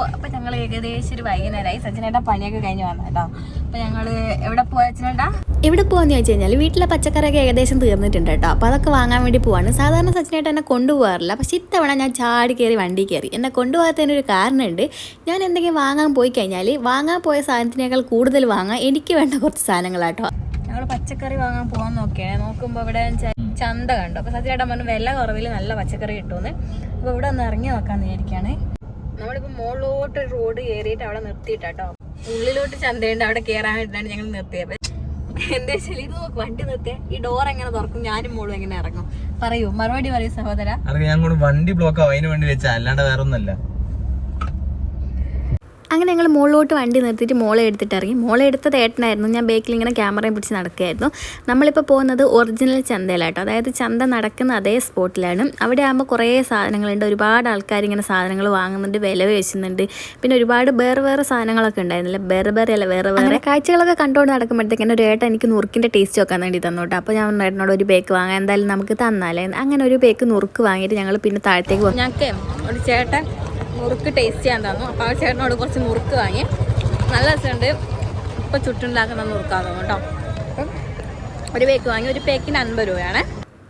അപ്പോൾ ഞങ്ങൾ ഏകദേശം ഒരു വൈകുന്നേരമായി. സച്ചിനേട്ടാ പണിയൊക്കെ കഴിഞ്ഞ് വന്നു കേട്ടോ. അപ്പോൾ ഞങ്ങൾ എവിടെ പോവാ സച്ചിനേട്ടാ? എവിടെ പോകാന്ന് ചോദിച്ചു കഴിഞ്ഞാൽ വീട്ടിലെ പച്ചക്കറിയൊക്കെ ഏകദേശം തീർന്നിട്ടുണ്ട് കേട്ടോ. അപ്പോൾ അതൊക്കെ വാങ്ങാൻ വേണ്ടി പോവാണ്. സാധാരണ സച്ചിനേട്ട എന്നെ കൊണ്ടുപോകാറില്ല, പക്ഷേ ഇത്തവണ ഞാൻ ചാടി കയറി വണ്ടി കയറി. എന്നെ കൊണ്ടുപോകാത്തതിനൊരു കാരണമുണ്ട്. ഞാൻ എന്തെങ്കിലും വാങ്ങാൻ പോയി കഴിഞ്ഞാൽ വാങ്ങാൻ പോയ സാധനത്തിനേക്കാൾ കൂടുതൽ വാങ്ങാൻ എനിക്ക് വേണ്ട കുറച്ച് സാധനങ്ങളാട്ടോ. ഞങ്ങൾ പച്ചക്കറി വാങ്ങാൻ പോകാൻ നോക്കുമ്പോൾ ഇവിടെ ചന്ത കണ്ടു. അപ്പോൾ സച്ചിനേട്ടൻ പറഞ്ഞു വില കുറവിൽ നല്ല പച്ചക്കറി കിട്ടുമെന്ന്. അപ്പോൾ ഇവിടെ ഒന്ന് ഇറങ്ങി നോക്കാമെന്ന് വിചാരിക്കുകയാണ്. നമ്മളിപ്പോൾ മുകളിലോട്ട് റോഡ് കയറിയിട്ട് അവിടെ നിർത്തിയിട്ടോ. ഉള്ളിലോട്ട് ചന്തയുണ്ട്, അവിടെ കയറാൻ വേണ്ടിയിട്ടാണ് ഞങ്ങൾ നിർത്തിയത്. എന്താ വെച്ചാൽ ഇത് നോക്ക്, വണ്ടി നിർത്തിയ ഈ ഡോർ എങ്ങനെ തുറക്കും, ഞാനും മോളും എങ്ങനെ ഇറങ്ങും? പറയൂ, മറുപടി പറയൂ സഹോദര. ഞാൻ വണ്ടി ബ്ലോക്ക് ആവും, അതിന് വേണ്ടി വെച്ചാൽ അല്ലാണ്ട് വേറെ ഒന്നല്ല. അങ്ങനെ ഞങ്ങൾ മുകളിലോട്ട് വണ്ടി നിർത്തിയിട്ട് മോളെ എടുത്തിട്ട് ഇറങ്ങി. മോളെ എടുത്തത് ഏട്ടനായിരുന്നു. ഞാൻ ബേക്കിൽ ഇങ്ങനെ ക്യാമറയും പിടിച്ച് നടക്കുകയായിരുന്നു. നമ്മളിപ്പോൾ പോകുന്നത് ഒറിജിനൽ ചന്തയിലാട്ടോ. അതായത് ചന്ത നടക്കുന്ന അതേ സ്പോട്ടിലാണ്. അവിടെ ആകുമ്പോൾ കുറേ സാധനങ്ങളുണ്ട്. ഒരുപാട് ആൾക്കാർ ഇങ്ങനെ സാധനങ്ങൾ വാങ്ങുന്നുണ്ട്, വില വെച്ചുന്നുണ്ട്. പിന്നെ ഒരുപാട് വേറെ സാധനങ്ങളൊക്കെ ഉണ്ടായിരുന്നില്ല. വേറെ കാഴ്ചകളൊക്കെ കണ്ടുകൊണ്ട് നടക്കുമ്പോഴത്തേക്കും ഒരു ഏട്ടൻ എനിക്ക് നുറുക്കിൻ്റെ ടേസ്റ്റ് വെക്കാൻ വേണ്ടി തന്നു കേട്ടോ. അപ്പോൾ ഞാൻ ഏട്ടനോട് ഒരു പേക്ക് വാങ്ങാം, എന്തായാലും നമുക്ക് തന്നാലേ. അങ്ങനെ ഒരു പേക്ക് നുറുക്ക് വാങ്ങിയിട്ട് ഞങ്ങൾ പിന്നെ താഴത്തേക്ക് പോകും. ഞങ്ങൾക്ക് ഒരു ചേട്ടൻ നുറുക്ക് ടേസ്റ്റ് ചെയ്യാൻ തന്നു. അപ്പോൾ ആ ചേട്ടനോട് കുറച്ച് നുറുക്ക് വാങ്ങി. നല്ല രസമുണ്ട്. ഇപ്പോൾ ചുറ്റുണ്ടാക്കുന്ന നുറുക്കാന്ന് കേട്ടോ. അപ്പം ഒരു പേക്ക് വാങ്ങി. ഒരു പേക്കിന് 50 രൂപയാണ്.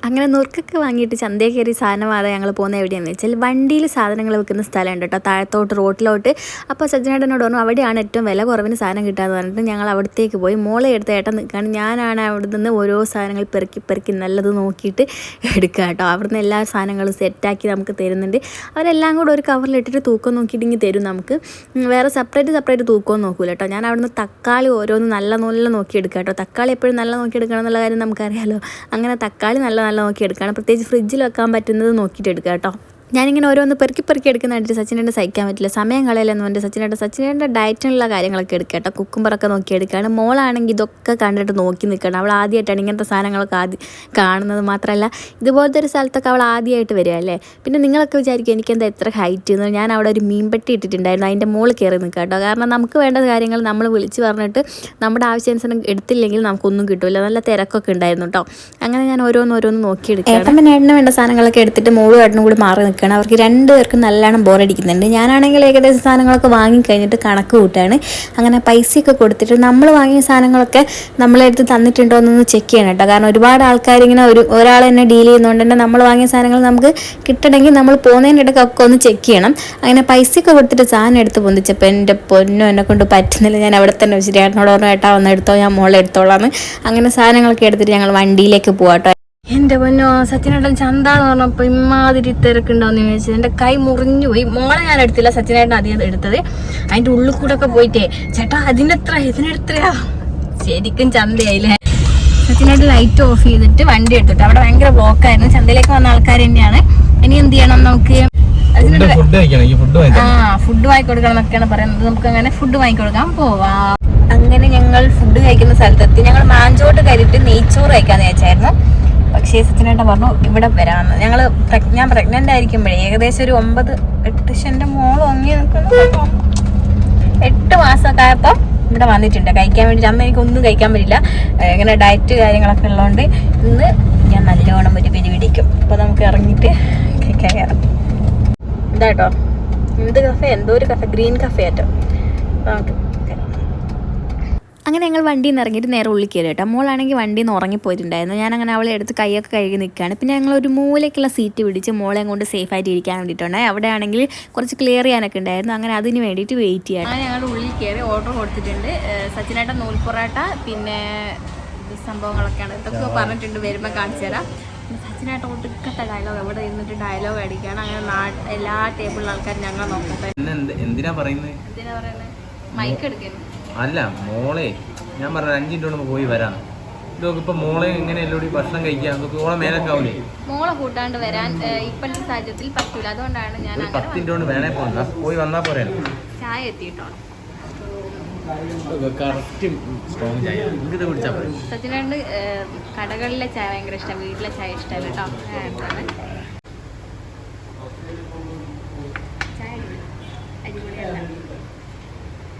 അങ്ങനെ നുറുക്കൊക്കെ വാങ്ങിയിട്ട് ചന്തയിൽ കയറി സാധനം വാങ്ങാൻ ഞങ്ങൾ പോകുന്നത് എവിടെയാണെന്ന് വെച്ചാൽ വണ്ടിയിൽ സാധനങ്ങൾ വെക്കുന്ന സ്ഥലമുണ്ട് കേട്ടോ, താഴത്തോട്ട് റോട്ടിലോട്ട്. അപ്പോൾ സജ്ജനേട്ടനോട് പറഞ്ഞു അവിടെയാണ് ഏറ്റവും വില കുറവിന് സാധനം കിട്ടാമെന്ന് പറഞ്ഞിട്ട് ഞങ്ങൾ അവിടത്തേക്ക് പോയി. മോളെ എടുത്ത് ഏട്ടൻ നിൽക്കുകയാണ്. ഞാനാണ് അവിടെ നിന്ന് ഓരോ സാധനങ്ങൾ പെറുക്കി നല്ലത് നോക്കിയിട്ട് എടുക്കുക കേട്ടോ. അവിടുന്ന് എല്ലാ സാധനങ്ങളും സെറ്റാക്കി നമുക്ക് തരുന്നുണ്ട്. അവരെല്ലാം കൂടെ ഒരു കവറിലിട്ടിട്ട് തൂക്കം നോക്കിയിട്ട് ഇങ്ങനെ തരും നമുക്ക്. വേറെ സെപ്പറേറ്റ് തൂക്കം നോക്കൂല കേട്ടോ. ഞാൻ അവിടുന്ന് തക്കാളി ഓരോന്ന് നല്ല നോക്കിയെടുക്കുക കേട്ടോ. തക്കാളി എപ്പോഴും നല്ല നോക്കിയെടുക്കണം എന്നുള്ള കാര്യം നമുക്കറിയാമല്ലോ. അങ്ങനെ തക്കാളി നല്ല നോക്കിയെടുക്കുകയാണ്. പ്രത്യേകിച്ച് ഫ്രിഡ്ജിൽ വെക്കാൻ പറ്റുന്നത് നോക്കിയിട്ട് എടുക്കുക കേട്ടോ. ഞാനിങ്ങനെ ഓരോന്ന് പെറുക്കി എടുക്കുന്നതായിട്ട് സച്ചിനേട്ടൻ സഹിക്കാൻ പറ്റില്ല. സമയം കളയില്ലെന്ന് പറഞ്ഞിട്ട് സച്ചിനേട്ടൻ്റെ ഡയറ്റിനുള്ള കാര്യങ്ങളൊക്കെ എടുക്കുക കേട്ടോ. കുക്കുംബറൊക്കെ നോക്കിയെടുക്കുകയാണ്. മോളാണെങ്കിൽ ഇതൊക്കെ കണ്ടിട്ട് നോക്കി നിൽക്കണം. അവൾ ആദ്യമായിട്ടാണ് ഇങ്ങനത്തെ സാധനങ്ങളൊക്കെ കാണുന്നത്. മാത്രമല്ല ഇതുപോലത്തെ ഒരു സ്ഥലത്തൊക്കെ അവൾ ആദ്യമായിട്ട് വരിക അല്ലേ. പിന്നെ നിങ്ങളൊക്കെ വിചാരിക്കും എനിക്കെന്താ എത്ര ഹൈറ്റ് എന്ന്. ഞാൻ അവിടെ ഒരു മീൻപെട്ടി ഇട്ടിട്ടുണ്ടായിരുന്നു, അതിൻ്റെ മുകളിൽ കയറി നിൽക്കുക കേട്ടോ. കാരണം നമുക്ക് വേണ്ട കാര്യങ്ങൾ നമ്മൾ വിളിച്ച് പറഞ്ഞിട്ട് നമ്മുടെ ആവശ്യാനുസരണം എടുത്തില്ലെങ്കിൽ നമുക്കൊന്നും കിട്ടില്ല. നല്ല തിരക്കൊക്കെ ഉണ്ടായിരുന്നു കേട്ടോ. അങ്ങനെ ഞാൻ ഓരോന്ന് നോക്കിയെടുക്കുക. ഏട്ടന് വേണ്ട സാധനങ്ങളൊക്കെ എടുത്തിട്ട് മോളും ഏട്ടനും കൂടി മാറി നിൽക്കുക. അവർക്ക് രണ്ടുപേർക്കും നല്ലോണം ബോറടിക്കുന്നുണ്ട്. ഞാനാണെങ്കിൽ ഏകദേശം സാധനങ്ങളൊക്കെ വാങ്ങിക്കഴിഞ്ഞിട്ട് കണക്ക് കൂട്ടാണ്. അങ്ങനെ പൈസയൊക്കെ കൊടുത്തിട്ട് നമ്മൾ വാങ്ങിയ സാധനങ്ങളൊക്കെ നമ്മളെടുത്ത് തന്നിട്ടുണ്ടോ എന്നൊന്ന് ചെക്ക് ചെയ്യണം കേട്ടോ. കാരണം ഒരുപാട് ആൾക്കാർ ഇങ്ങനെ ഒരാൾ തന്നെ ഡീൽ ചെയ്യുന്നതുകൊണ്ട് തന്നെ നമ്മൾ വാങ്ങിയ സാധനങ്ങൾ നമുക്ക് കിട്ടണമെങ്കിൽ നമ്മൾ പോകുന്നതിൻ്റെ ഇടയ്ക്കൊക്കെ ഒന്ന് ചെക്ക് ചെയ്യണം. അങ്ങനെ പൈസയൊക്കെ കൊടുത്തിട്ട് സാധനം എടുത്ത് പൊന്തിച്ചപ്പോൾ എൻ്റെ പൊന്നോ എന്നെ കൊണ്ട് പറ്റുന്നില്ല. ഞാൻ അവിടെ തന്നെ വെച്ചിട്ട് ഏട്ടനോട് പറഞ്ഞു ഏട്ടാ വന്ന് എടുത്തോ, ഞാൻ മോളെ എടുത്തോളാന്ന്. അങ്ങനെ സാധനങ്ങളൊക്കെ എടുത്തിട്ട് ഞങ്ങൾ വണ്ടിയിലേക്ക് പോകാട്ടോ. എൻ്റെ പൊന്നോ, സച്ചിനേട്ടൻ ചന്ത എന്ന് പറഞ്ഞപ്പോൾ ഇമാതിരി തിരക്കുണ്ടാവുന്ന ചോദിച്ചത് എൻ്റെ കൈ മുറിഞ്ഞു പോയി. മോളെ ഞാൻ എടുത്തില്ല, സച്ചിനേട്ടൻ അധികം എടുത്തത്. അതിൻ്റെ ഉള്ളിൽ കൂടെ ഒക്കെ പോയിട്ടേ ചേട്ടാ ഇതിനെത്രയാ ശരിക്കും ചന്തയായില്ലേ. സച്ചിനേട്ടൻ ലൈറ്റ് ഓഫ് ചെയ്തിട്ട് വണ്ടി എടുത്തിട്ട് അവിടെ ഭയങ്കര ബ്ലോക്കായിരുന്നു. ചന്തയിലേക്ക് വന്ന ആൾക്കാർ തന്നെയാണ്. ഇനി എന്ത് ചെയ്യണം, നമുക്ക് ഫുഡ് വാങ്ങിക്കൊടുക്കണം എന്നൊക്കെയാണ് പറയുന്നത്. നമുക്ക് അങ്ങനെ ഫുഡ് വാങ്ങിക്കൊടുക്കാൻ പോവാം. അങ്ങനെ ഞങ്ങൾ ഫുഡ് കഴിക്കുന്ന സ്ഥലത്തെത്തി. ഞങ്ങൾ മാഞ്ചോട്ട് കയറിയിട്ട് നെയ്ച്ചോറ് കഴിക്കാന്ന് വെച്ചായിരുന്നു. പക്ഷേ സച്ചിനേട്ടൻ പറഞ്ഞു ഇവിടെ വരാമെന്ന്. ഞാൻ പ്രഗ്നന്റ് ആയിരിക്കുമ്പോഴേ ഏകദേശം ഒരു 9-8 എൻ്റെ മോള് ഒങ്ങി നിൽക്കുന്നു. 8 മാസമൊക്കെ ആയപ്പോൾ ഇവിടെ വന്നിട്ടുണ്ട് കഴിക്കാൻ വേണ്ടിയിട്ട്. അന്ന് എനിക്കൊന്നും കഴിക്കാൻ പറ്റില്ല, ഇങ്ങനെ ഡയറ്റ് കാര്യങ്ങളൊക്കെ ഉള്ളതുകൊണ്ട് ഇന്ന് ഞാൻ നല്ലോണം ഒരു പിടിക്കും. അപ്പോൾ നമുക്ക് ഇറങ്ങിയിട്ട് കഴിക്കാൻ കയറാം. ഇതാട്ടോ എന്ത് കഫേ, എന്തോ ഒരു കഫേ, ഗ്രീൻ കഫേ ആട്ടോ. നമുക്ക് അങ്ങനെ ഞങ്ങൾ വണ്ടിയിൽ നിന്ന് ഇറങ്ങിയിട്ട് നേരെ ഉള്ളിൽ കയറി കേട്ടോ. മോളാണെങ്കിൽ വണ്ടിയിൽ നിന്ന് ഉറങ്ങിപ്പോയിട്ടുണ്ടായിരുന്നു. ഞാനങ്ങനെ അവളെ എടുത്ത് കൈയൊക്കെ കഴുകി നിൽക്കുകയാണ്. പിന്നെ ഞങ്ങൾ ഒരു മൂലയ്ക്കുള്ള സീറ്റ് പിടിച്ച് മോളെ കൊണ്ട് സേഫായിട്ട് ഇരിക്കാൻ വേണ്ടിയിട്ടുണ്ടായി. അവിടെ ആണെങ്കിൽ കുറച്ച് ക്ലിയർ ചെയ്യാനൊക്കെ ഉണ്ടായിരുന്നു. അങ്ങനെ അതിന് വേണ്ടിയിട്ട് വെയിറ്റ് ചെയ്യാം. അങ്ങനെ ഞങ്ങൾ ഉള്ളിൽ കയറി ഓർഡർ കൊടുത്തിട്ടുണ്ട്. സച്ചിനേട്ടൻ നൂൽ പൊറോട്ട പിന്നെ സംഭവങ്ങളൊക്കെയാണ്. ഇതൊക്കെ പറഞ്ഞിട്ടുണ്ട്, വരുമ്പോൾ കാണിച്ചു തരാം. സച്ചിനായിട്ട് ഒടുക്കത്തെ ഡയലോഗ് എവിടെ ഇരുന്നിട്ട് ഡയലോഗ് അടിക്കുകയാണ്. അങ്ങനെ എല്ലാ ടേബിളിലും ആൾക്കാർ ഞങ്ങളെ നോക്കട്ടെ. എന്തിനാ പറയുന്നത് മൈക്ക് എടുക്കുന്നു. അല്ല മോളെ, ഞാൻ പറഞ്ഞ 5 മിനിറ്റ് കൊണ്ട് പോയി വരാം. ഇതൊക്കെ ഇപ്പൊ മോളെ എങ്ങനെ എല്ലോടി ഭക്ഷണം കഴിക്കാൻ ഓളെ മേലൊക്കെ ആവൂലേ. മോളെ കൂട്ടാണ്ട് വരാൻ ഇപ്പോഴത്തെ സാഹചര്യത്തിൽ പറ്റൂല. അതുകൊണ്ടാണ് ഞാൻ 10 മിനിറ്റ് കൊണ്ട് വേണേ പോയി വന്നാ പോരാ. ചായ എത്തിയിട്ടോ. സച്ചിനുണ്ട് കടകളിലെ ചായ ഭയങ്കര ഇഷ്ടം, വീട്ടിലെ ചായ ഇഷ്ടമല്ല കേട്ടോ. ചായ അടിപൊളിയല്ല,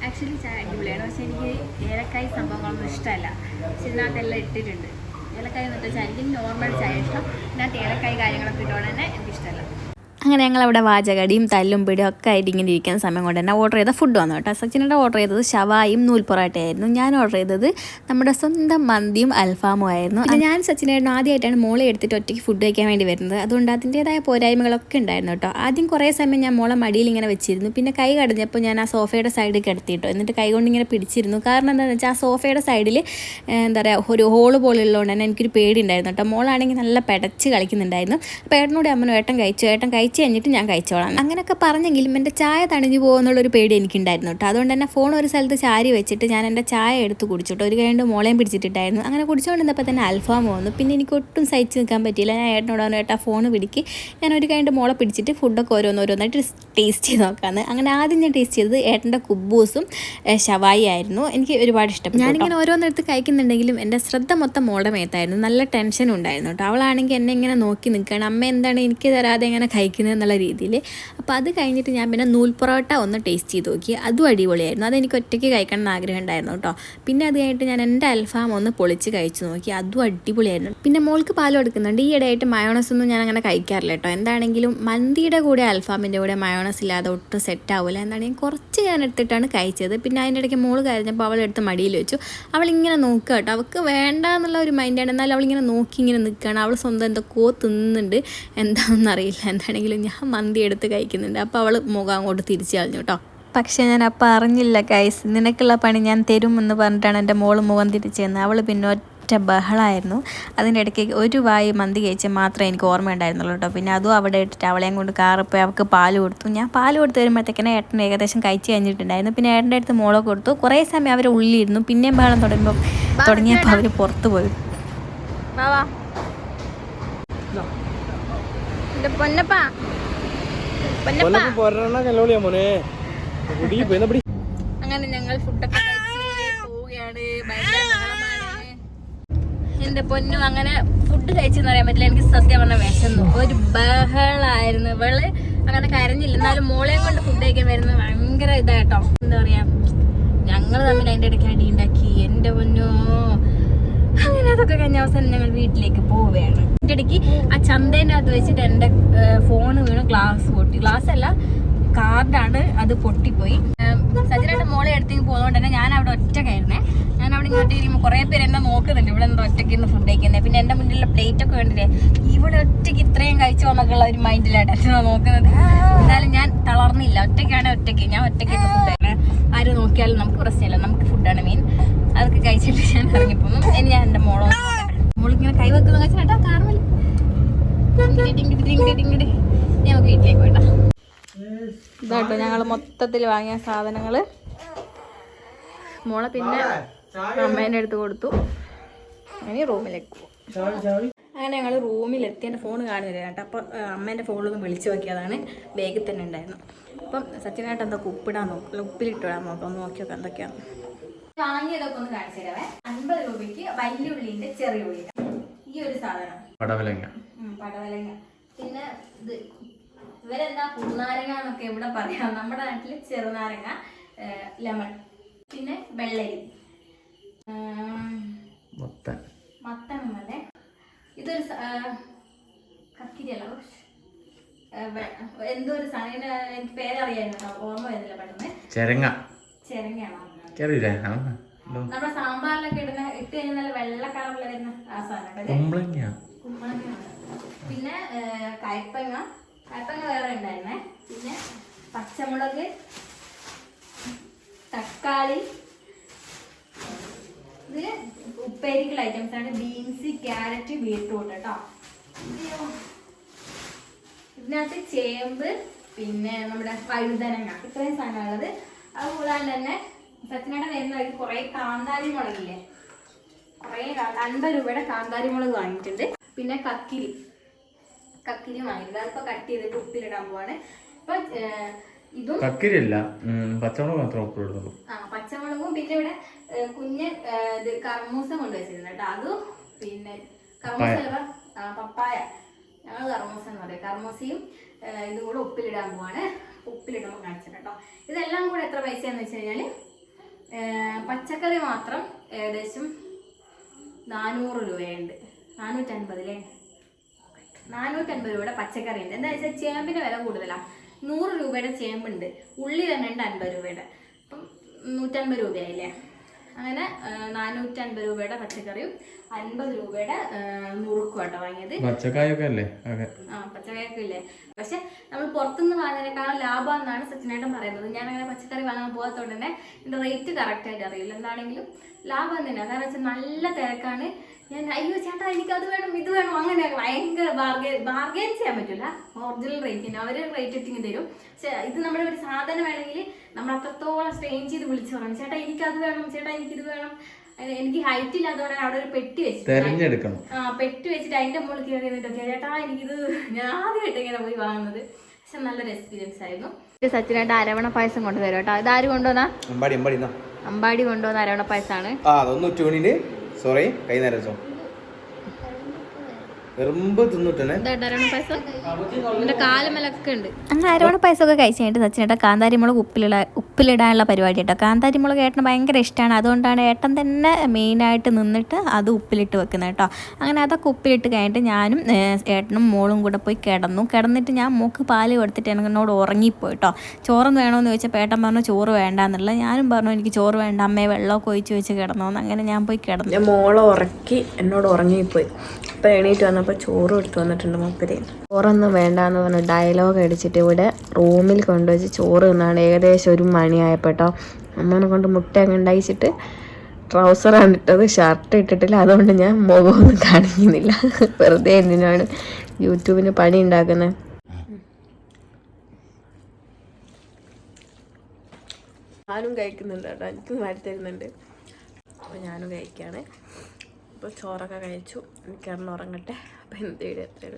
ആക്ച്വലി ചായ അടിപൊളിയാണ്. പക്ഷെ എനിക്ക് ഏലക്കായ് സംഭവങ്ങളൊന്നും ഇഷ്ടമല്ല. പക്ഷെ ഇതിനകത്തെല്ലാം ഇട്ടിട്ടുണ്ട്. ഏലക്കായ എന്നിട്ട് വെച്ചാൽ എനിക്ക് നോർമൽ ചായ ഇഷ്ടം. ഇതിനകത്ത് ഏലക്കായ് കാര്യങ്ങളൊക്കെ ഇട്ടുകൊണ്ട് തന്നെ എനിക്കിഷ്ടമല്ല. അങ്ങനെ ഞങ്ങൾ അവിടെ വാചകടിയും തല്ലും പിടിയും ഒക്കെ ആയിട്ട് ഇങ്ങനെ ഇരിക്കുന്ന സമയം കൊണ്ട് തന്നെ ഓർഡർ ചെയ്ത ഫുഡ് വന്നു കേട്ടോ. സച്ചിനോട് ഓർഡർ ചെയ്തത് ഷവായും നൂൽ പൊറോട്ടയായിരുന്നു. ഞാൻ ഓർഡർ ചെയ്തത് നമ്മുടെ സ്വന്തം മന്തിയും അൽഫാമും ആയിരുന്നു. ഞാൻ സച്ചിനേട്ടൻ ആദ്യമായിട്ടാണ് മോളെ എടുത്തിട്ട് ഒറ്റയ്ക്ക് ഫുഡ് കഴിക്കാൻ വേണ്ടി വരുന്നത്. അതുകൊണ്ട് അതിൻ്റേതായ പോരായ്മകളൊക്കെ ഉണ്ടായിരുന്നു കേട്ടോ. ആദ്യം കുറേ സമയം ഞാൻ മോളെ മടിയിൽ ഇങ്ങനെ വെച്ചിരുന്നു. പിന്നെ കൈ കടഞ്ഞപ്പോൾ ഞാൻ ആ സോഫയുടെ സൈഡിൽ കിടത്തിയിട്ടോ. എന്നിട്ട് കൈ കൊണ്ട് ഇങ്ങനെ പിടിച്ചിരുന്നു. കാരണം എന്താണെന്ന് വെച്ചാൽ ആ സോഫയുടെ സൈഡിൽ എന്താ പറയുക ഒരു ഹോള് പോലെ ഉള്ളതുകൊണ്ട് തന്നെ എനിക്കൊരു പേടി ഉണ്ടായിരുന്നു കേട്ടോ. മോളാണെങ്കിൽ നല്ല പെടച്ച് കളിക്കുന്നുണ്ടായിരുന്നു. അപ്പോൾ ഏട്ടനോട് അമ്മനോ ഏട്ടൻ കഴിച്ച് കഴിഞ്ഞിട്ട് ഞാൻ കഴിച്ചോളാം അങ്ങനെയൊക്കെ പറഞ്ഞെങ്കിലും എൻ്റെ ചായ തണിഞ്ഞു പോകുന്നുള്ളൊരു പേടി എനിക്കുണ്ടായിരുന്നു കേട്ടോ. അതുകൊണ്ട് തന്നെ ഫോൺ ഒരു സ്ഥലത്ത് ചാരി വെച്ചിട്ട് ഞാൻ എൻ്റെ ചായ എടുത്ത് കുടിച്ചിട്ട് ഒരു കൈ കൊണ്ട് മോളെയും പിടിച്ചിട്ടുണ്ടായിരുന്നു. അങ്ങനെ കുടിച്ചുകൊണ്ടിരുന്നപ്പോൾ തന്നെ അൽഫാം വന്നു. പിന്നെ എനിക്ക് ഒട്ടും സഹിച്ച് നിൽക്കാൻ പറ്റിയില്ല. ഞാൻ ഏട്ടനോടാണ് ഏട്ടാ ഫോൺ പിടിക്ക്, ഞാൻ ഒരു കൈ കൊണ്ട് മോളെ പിടിച്ചിട്ട് ഫുഡൊക്കെ ഓരോന്നായിട്ട് ടേസ്റ്റ് ചെയ്ത് നോക്കാമെന്ന്. അങ്ങനെ ആദ്യം ഞാൻ ടേസ്റ്റ് ചെയ്തത് ഏട്ടൻ്റെ കുബൂസും ഷവായി ആയിരുന്നു. എനിക്ക് ഒരുപാട് ഇഷ്ടപ്പെട്ടു. ഞാനിങ്ങനെ ഓരോന്നെടുത്ത് കഴിക്കുന്നുണ്ടെങ്കിലും എൻ്റെ ശ്രദ്ധ മൊത്തം മോളുടെ മേത്തായിരുന്നു. നല്ല ടെൻഷനും ഉണ്ടായിരുന്നു കേട്ടോ. അവളാണെങ്കിൽ എന്നെ ഇങ്ങനെ നോക്കി നിൽക്കുകയാണ്, അമ്മ എന്താണ് എനിക്ക് തരാതെ എങ്ങനെ കഴിക്കുന്നത് എന്നുള്ള രീതിയിൽ. അപ്പോൾ അത് കഴിഞ്ഞിട്ട് ഞാൻ പിന്നെ നൂൽ പൊറോട്ട ഒന്ന് ടേസ്റ്റ് ചെയ്ത് നോക്കി. അതും അടിപൊളിയായിരുന്നു. അതെനിക്ക് ഒറ്റയ്ക്ക് കഴിക്കണം എന്ന് ആഗ്രഹം ഉണ്ടായിരുന്നു കേട്ടോ. പിന്നെ അത് കഴിഞ്ഞിട്ട് ഞാൻ എൻ്റെ അൽഫാം ഒന്ന് പൊളിച്ച് കഴിച്ച് നോക്കി. അതും അടിപൊളിയായിരുന്നു. പിന്നെ മോൾക്ക് പാൽ കൊടുക്കുന്നുണ്ട്. ഈ ഇടയായിട്ട് മയോണസ് ഒന്നും ഞാൻ അങ്ങനെ കഴിക്കാറില്ല കേട്ടോ. എന്താണെങ്കിലും മന്തിയുടെ കൂടെ അൽഫാമിൻ്റെ കൂടെ മയോണസ് ഇല്ലാതെ ഒട്ടും സെറ്റ് ആവില്ല. എന്താണ് ഞാൻ എടുത്തിട്ടാണ് കഴിച്ചത്. പിന്നെ അതിൻ്റെ ഇടയ്ക്ക് മോള് കഴിഞ്ഞപ്പോൾ അവളെടുത്ത് മടിയിൽ വെച്ചു. അവളിങ്ങനെ നോക്കുക കേട്ടോ. അവൾക്ക് വേണ്ട എന്നുള്ള ഒരു മൈൻഡാണ്. എന്നാലും അവളിങ്ങനെ നോക്കി ഇങ്ങനെ നിൽക്കുകയാണ്. അവൾ സ്വന്തം എന്തൊക്കെയോ തിന്നുന്നുണ്ട്, എന്താണെന്ന് അറിയില്ല. എന്താണെങ്കിലും ഞാൻ മന്തി എടുത്ത് കഴിക്കുന്നുണ്ട്. അപ്പോൾ അവൾ മുഖം അങ്ങോട്ട് തിരിച്ചു കളഞ്ഞു കേട്ടോ. പക്ഷേ ഞാൻ അപ്പം അറിഞ്ഞില്ല ഗൈസ്, നിനക്കുള്ള പണി ഞാൻ തരുമെന്ന് പറഞ്ഞിട്ടാണ് എൻ്റെ മോള് മുഖം തിരിച്ചു തന്നത്. അവൾ പിന്നെ ഒറ്റ ബഹളമായിരുന്നു. അതിൻ്റെ ഇടയ്ക്ക് ഒരു വായി മന്തി കഴിച്ച് മാത്രമേ എനിക്ക് ഓർമ്മയുണ്ടായിരുന്നുള്ളൂ കേട്ടോ. പിന്നെ അതും അവിടെ ഇട്ടിട്ട് അവളെയും കൊണ്ട് കാറിപ്പോയി അവൾക്ക് പാല് കൊടുത്തു. ഞാൻ പാല് കൊടുത്ത് വരുമ്പോഴത്തേക്കിനെ ഏട്ടൻ ഏകദേശം കഴിച്ച് കഴിഞ്ഞിട്ടുണ്ടായിരുന്നു. പിന്നെ ഏട്ടൻ്റെ അടുത്ത് മോളെ കൊടുത്തു. കുറേ സമയം അവർ ഉള്ളിലിരുന്നു. പിന്നെയും ബഹളം തുടങ്ങിയപ്പോൾ അവർ പുറത്ത് പോയി. അങ്ങനെ ഞങ്ങൾ ഫുഡൊക്കെ പോവുകയാണ്. എന്റെ പൊന്നു അങ്ങനെ ഫുഡ് കഴിച്ചെന്ന് പറയാൻ പറ്റില്ല. എനിക്ക് സത്യം പറഞ്ഞ വിശന്നു. ഒരു ബഹളായിരുന്നു. ഇവള് അങ്ങനെ കരഞ്ഞില്ല, എന്നാലും മോളെയും കൊണ്ട് ഫുഡ് കഴിക്കാൻ വരുന്നത് ഭയങ്കര ഇതായിട്ടോ. എന്താ പറയാ, ഞങ്ങൾ തമ്മിൽ അതിന്റെ ഇടയ്ക്ക് അടി ഉണ്ടാക്കി. എന്റെ പൊന്നോ, അങ്ങനെ അതൊക്കെ കഴിഞ്ഞ അവസാനം ഞങ്ങൾ വീട്ടിലേക്ക് പോവുകയാണ്. അതിന്റെ ഇടയ്ക്ക് ആ ചന്തേൻ്റെ അകത്ത് വെച്ചിട്ട് എൻ്റെ ഫോണ് വീണ് ഗ്ലാസ് പൊട്ടി. ഗ്ലാസ് അല്ല, കാർഡാണ്, അത് പൊട്ടിപ്പോയി. സജിനയുടെ മോളെ അടുത്തേക്ക് പോകുന്നതുകൊണ്ട് തന്നെ ഞാൻ അവിടെ ഒറ്റക്കായിരുന്നേ. ഞാൻ അവിടെ ഇങ്ങോട്ട് ഇരിക്കുമ്പോൾ കുറേ പേര് എന്നെ നോക്കുന്നുണ്ട്, ഇവിടെ എന്താ ഒറ്റയ്ക്ക് ഇരുന്ന് ഫുഡ് കഴിക്കുന്നത്. പിന്നെ എൻ്റെ മുന്നിലുള്ള പ്ലേറ്റ് ഒക്കെ കണ്ടില്ലേ, ഇവിടെ ഒറ്റയ്ക്ക് ഇത്രയും കഴിച്ചു വന്നൊക്കെയുള്ള ഒരു മൈൻഡിലായിട്ട് എന്നെ നോക്കുന്നത്. എന്നാലും ഞാൻ തളർന്നില്ല. ഒറ്റയ്ക്കാണ് ഒറ്റയ്ക്ക്, ഞാൻ ഒറ്റയ്ക്ക് ഫുഡ് കഴിക്കണം. ആരും നോക്കിയാലും നമുക്ക് പ്രശ്നമില്ല, നമുക്ക് ഫുഡാണ് മെയിൻ. അതൊക്കെ കഴിച്ചിട്ട് ഞാൻ ഇറങ്ങിപ്പോന്നു. ഇനി ഞാൻ എൻ്റെ മോളിങ്ങനെ കൈ വെക്കുന്ന കഴിച്ചാ കാർമൽ നമുക്ക് വീട്ടിലേക്ക് പോയിട്ടാ. ഇതാട്ടോ ഞങ്ങൾ മൊത്തത്തിൽ വാങ്ങിയ സാധനങ്ങൾ. മോളെ പിന്നെ അമ്മേൻ്റെ അടുത്ത് കൊടുത്തു. അങ്ങനെ റൂമിലേക്ക് പോകും. അങ്ങനെ ഞങ്ങൾ റൂമിലെത്തി. എൻ്റെ ഫോൺ കാണുന്നില്ല കേട്ടോ. അപ്പോൾ അമ്മേൻ്റെ ഫോണിലൊന്ന് വിളിച്ചു നോക്കിയതാണ്, ബാഗിൽ തന്നെ ഉണ്ടായിരുന്നു. അപ്പം സച്ചിനായിട്ട് എന്തൊക്കെ ഉപ്പിടാൻ നോക്കും, ഉപ്പിലിട്ടിടാൻ നോക്കാം, ഒന്ന് നോക്കി നോക്കാം എന്തൊക്കെയാണ് വാങ്ങിയതൊക്കെ. ഒന്ന് കാണിച്ചു തരാവേ. 50 രൂപയ്ക്ക് വലിയ ഉള്ളിൻ്റെ ചെറിയ ഉള്ളി, ഈ ഒരു സാധനം പടവലങ്ങ. പിന്നെ ഇത് ഇവരെന്താ കുറുനാരങ്ങ എന്നൊക്കെ ഇവിടെ പറയാം, നമ്മുടെ നാട്ടില് ചെറുനാരങ്ങ, ലെമൺ, പിന്നെ വെള്ളരി, മത്തനല്ലേ, ഇതൊരു കക്കിരിയല്ല, എന്തോ ഒരു സാധനം, എനിക്ക് പേരറിയായിരുന്നു കേട്ടോ, ഓർമ്മ വരുന്നില്ല പെട്ടെന്ന്. ചെരങ്ങയാണോ? നമ്മുടെ സാമ്പാറിലൊക്കെ ഇട്ട് കഴിഞ്ഞാൽ നല്ല വെള്ള കളറിൽ വരുന്ന ആ സാധനം കുമ്പളങ്ങയാണ്. പിന്നെ കയ്പങ്ങ വേറെ ഉണ്ടായിരുന്നേ. പിന്നെ പച്ചമുളക്, തക്കാളി, ഇത് ഉപ്പേരിക്കുള്ള ഐറ്റംസ് ആണ്. ബീൻസ്, ക്യാരറ്റ്, ബീട്രൂട്ട് കേട്ടോ. ഇതിനകത്ത് ചേമ്പ്, പിന്നെ നമ്മുടെ വഴുതനങ്ങ, ഇത്രയും സാധനമുള്ളത്. അതുകൂടാതെ തന്നെ സച്ചിനയുടെ വരുന്ന കുറേ കാന്താരി മുളകില്ലേ, കുറേ 50 രൂപയുടെ കാന്താരി മുളക് വാങ്ങിയിട്ടുണ്ട്. പിന്നെ കക്കിരി വാങ്ങിയിട്ടുണ്ട്. അതിപ്പോ കട്ട് ചെയ്തിട്ട് ഉപ്പിലിടാൻ പോവാണ്. ഇപ്പൊ ഇതും കക്കിരിയല്ല, പച്ചമുളക് മാത്രം ഉപ്പിലിടുന്നു. പച്ചമുളകും പിന്നെ ഇവിടെ കുഞ്ഞ് ഇത് കർമൂസ കൊണ്ടുവച്ചിരുന്നു കേട്ടോ. അതും പിന്നെ കർമൂസ പപ്പായ, ഞങ്ങൾ കർമൂസ എന്ന് പറയും. കർമൂസയും ഇതും കൂടെ ഉപ്പിലിടാൻ പോവാണ്. ഉപ്പിലിടുമ്പോൾ കാണിച്ചിട്ട് കേട്ടോ. ഇതെല്ലാം കൂടെ എത്ര പൈസയാന്ന് വെച്ച് കഴിഞ്ഞാല് പച്ചക്കറി മാത്രം ഏകദേശം 400 രൂപയുണ്ട്. 450 അല്ലേ. 450 രൂപയുടെ പച്ചക്കറി ഉണ്ട്. എന്താ വെച്ചാൽ ചേമ്പിന് വില കൂടുതലാണ്. 100 രൂപയുടെ ചേമ്പുണ്ട്, ഉള്ളി തന്നെ ഉണ്ട് 50 രൂപയുടെ. അപ്പം 150 രൂപയായില്ലേ. അങ്ങനെ 450 രൂപയുടെ പച്ചക്കറിയും 50 രൂപയുടെ നുറുക്കും കേട്ടോ വാങ്ങിയത്. പച്ചക്കായൊക്കെ അല്ലേ? പച്ചക്കായൊക്കെ ഇല്ലേ. പക്ഷെ നമ്മൾ പുറത്തുനിന്ന് വാങ്ങുന്നതിനേക്കാളും ലാഭം എന്നാണ് സച്ചിനേട്ടൻ പറയുന്നത്. ഞാൻ അങ്ങനെ പച്ചക്കറി വാങ്ങാൻ പോകാത്തതുകൊണ്ട് തന്നെ ഇതിന്റെ റേറ്റ് കറക്റ്റ് ആയിട്ട് അറിയില്ല. എന്താണെങ്കിലും ലാഭം തന്നെയാണ്. കാരണം വെച്ചാൽ നല്ല തിരക്കാണ്. ഞാൻ അയ്യോ ചേട്ടാ എനിക്ക് അത് വേണം ഇത് വേണം അങ്ങനെ ഭയങ്കര ബാർഗെയിൻ ചെയ്യാൻ പറ്റില്ല. ഒറിജിനൽ റേറ്റിന് അവർ റേറ്റ് ഇട്ടിങ് തരും. പക്ഷെ ഇത് നമ്മുടെ ഒരു സാധനം വേണമെങ്കിൽ നമ്മൾ അത്രത്തോളം സ്ട്രെയിൻ ചെയ്ത് വിളിച്ചു പറയണം, ചേട്ടാ എനിക്കത് വേണം, ചേട്ടാ എനിക്കിത് വേണം. എനിക്ക് ഹൈറ്റ് ഇല്ലാത്തതുകൊണ്ട് അവിടെ ഒരു പെട്ടി വെച്ചിട്ട് പെട്ടി വെച്ചിട്ട് അതിന്റെ മുകളിൽ കയറി നിന്നിട്ടൊക്കെ ചേട്ടാ എനിക്കിത്, ഞാൻ ആദ്യമായിട്ട് ഇങ്ങനെ പോയി വാങ്ങുന്നത്. പക്ഷെ നല്ലൊരു എക്സ്പീരിയൻസ് ആയിരുന്നു. സച്ചിനായിട്ട് അരവണ പായസം കൊണ്ടുവരും കേട്ടോ. ഇതാര് കൊണ്ടുവന്നാ? അമ്പാടി കൊണ്ടുവന്ന അരവണ പായസമാണ്. സോറി കൈ നേരോ അങ്ങനെ അരവണ പായസമൊക്കെ കഴിച്ച് കഴിഞ്ഞിട്ട് സച്ചിനേട്ടൻ കാന്താരി മുളക് ഉപ്പിലിടാനുള്ള പരിപാടി കേട്ടോ. കാന്താരി മുളക് ഏട്ടന് ഭയങ്കര ഇഷ്ടമാണ്. അതുകൊണ്ടാണ് ഏട്ടൻ തന്നെ മെയിനായിട്ട് നിന്നിട്ട് അത് ഉപ്പിലിട്ട് വെക്കുന്നത് കേട്ടോ. അങ്ങനെ അതൊക്കെ ഉപ്പിലിട്ട് കഴിഞ്ഞിട്ട് ഞാനും ഏട്ടനും മോളും കൂടെ പോയി കിടന്നിട്ട് ഞാൻ മോക്ക് പാല് കൊടുത്തിട്ട് എന്നോട് ഉറങ്ങിപ്പോയി കേട്ടോ. ചോറൊന്നും വേണമെന്ന് ചോദിച്ചപ്പോൾ ഏട്ടൻ പറഞ്ഞു ചോറ് വേണ്ടാന്നുള്ളത്. ഞാനും പറഞ്ഞു എനിക്ക് ചോറ് വേണ്ട അമ്മയെ വെള്ളമൊക്കെ ഒഴിച്ച് വെച്ച് കിടന്നോന്ന്. അങ്ങനെ ഞാൻ പോയി കിടന്നു. ഞാൻ മോളെ ഉറക്കി എന്നോട് ഉറങ്ങിപ്പോയി. ഇപ്പം എണീറ്റ് വന്നപ്പോൾ ചോറ് എടുത്ത് വന്നിട്ടുണ്ട് മൂപ്പര്. ചോറൊന്നും വേണ്ടാന്ന് പറഞ്ഞ് ഡയലോഗ് അടിച്ചിട്ട് ഇവിടെ റൂമിൽ കൊണ്ടുവച്ച് ചോറ് തിന്നാണ്. ഏകദേശം 1 മണിയായപ്പോൾ കേട്ടോ. അമ്മേനെ കൊണ്ട് മുട്ടയൊക്കെ ഉണ്ടായിച്ചിട്ട് ട്രൗസറാണ് ഇട്ടത്, ഷർട്ട് ഇട്ടിട്ടില്ല. അതുകൊണ്ട് ഞാൻ മുഖമൊന്നും കാണിക്കുന്നില്ല. വെറുതെ എന്തിനാണ് യൂട്യൂബിന് പണി ഉണ്ടാക്കുന്നത്. ഞാനും കഴിക്കുന്നുണ്ട് കേട്ടോ, എനിക്കും വാരി തരുന്നുണ്ട്. അപ്പോൾ ഞാനും കഴിക്കുകയാണ്. അപ്പോൾ ചോറൊക്കെ കഴിച്ചു, എനിക്ക് കിടന്നുറങ്ങട്ടെ. അപ്പോൾ എന്ത് വീഡിയോ എത്രയും